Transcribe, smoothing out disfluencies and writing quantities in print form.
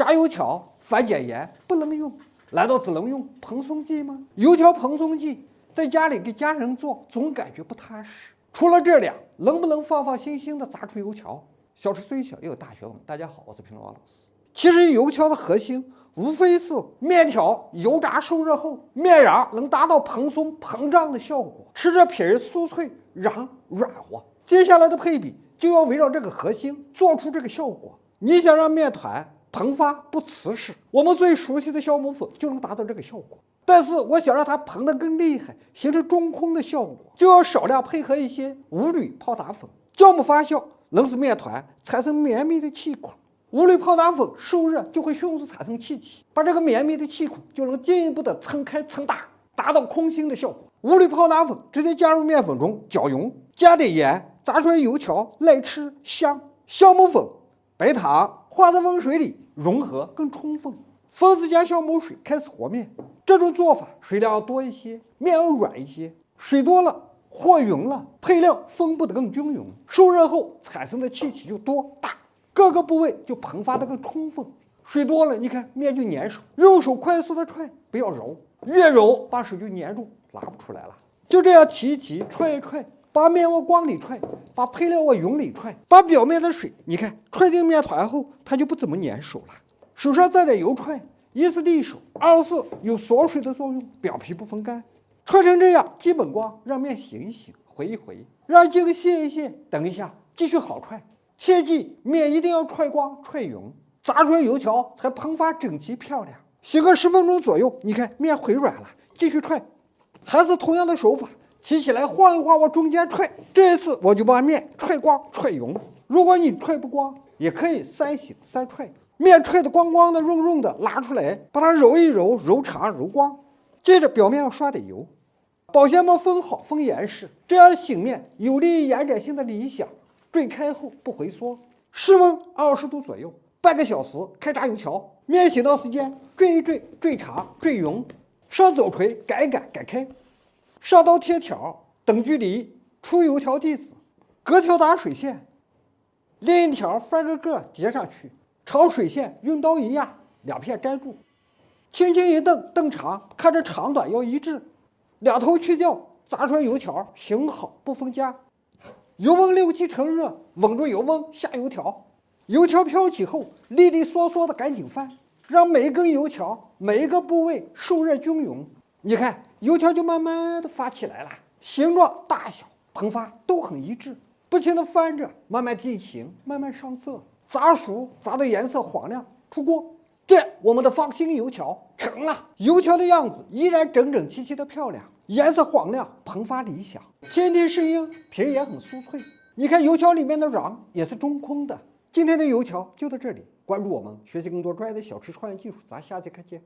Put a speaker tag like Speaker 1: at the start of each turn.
Speaker 1: 炸油条、翻碱盐不能用，难道只能用蓬松剂吗？油条蓬松剂在家里给家人做，总感觉不踏实。除了这俩，能不能放放心心的炸出油条？小吃虽小，也有大学问。大家好，我是平王老师。其实油条的核心无非是面条油炸受热后，面瓤能达到蓬松膨胀的效果，吃着皮儿酥脆，瓤软和。接下来的配比就要围绕这个核心做出这个效果。你想让面团膨发不瓷实，我们最熟悉的酵母粉就能达到这个效果。但是我想让它膨得更厉害，形成中空的效果，就要少量配合一些无铝泡打粉。酵母发酵能使面团产生绵密的气孔，无铝泡打粉受热就会迅速产生气体，把这个绵密的气孔就能进一步的撑开撑大，达到空心的效果。无铝泡打粉直接加入面粉中搅匀，加点盐，炸出来油条耐吃香。酵母粉、白糖化在温水里融合更充分，分时加酵母水开始和面。这种做法水量要多一些，面要软一些，水多了和匀了，配料分布得更均匀，受热后产生的气体就多大，各个部位就膨发得更充分。水多了，你看面就粘手，用手快速的踹，不要揉，越揉把手就粘住，拉不出来了。就这样提一提，踹一踹，把面往光里踹，把配料往匀里踹，把表面的水，你看踹进面团后，它就不怎么粘手了。手上蘸点油踹，一是利手，二是有锁水的作用，表皮不风干。踹成这样，基本光，让面醒一醒，回一回，让筋泄一泄，等一下继续好踹。切记面一定要踹光踹匀，炸出来油条才膨发整齐漂亮。醒个10分钟左右，你看面回软了，继续踹，还是同样的手法，提起来晃一晃往中间踹。这一次我就把面踹光踹匀。如果你踹不光，也可以3醒3踹，面踹得光光的润润的，拉出来，把它揉一揉，揉长揉光。接着表面要刷点油，保鲜膜封好封严实，这样醒面有利于延展性的理想，坠开后不回缩。室温20度左右，半个小时开炸油条。面醒到时间坠一坠，坠长坠匀，上走锤改一改改开，上刀贴条，等距离出油条地址，隔条打水线，另一条翻个个接上去，朝水线用刀一压，2片粘住，轻轻一蹬，蹬长，看着长短要一致，两头去掉，炸出来油条醒好不分家。油温6、7成热，稳住油温下油条，油条飘起后利利索索的赶紧翻，让每一根油条每一个部位受热均匀。你看油条就慢慢的发起来了，形状大小膨发都很一致，不停的翻着，慢慢定型，慢慢上色，炸熟，炸的颜色黄亮，出锅。这我们的放心油条成了。油条的样子依然整整齐齐的漂亮，颜色黄亮，膨发理想，倾听声音，皮也很酥脆。你看油条里面的瓤也是中空的。今天的油条就到这里，关注我们，学习更多专业的小吃创业技术，咱下期看见。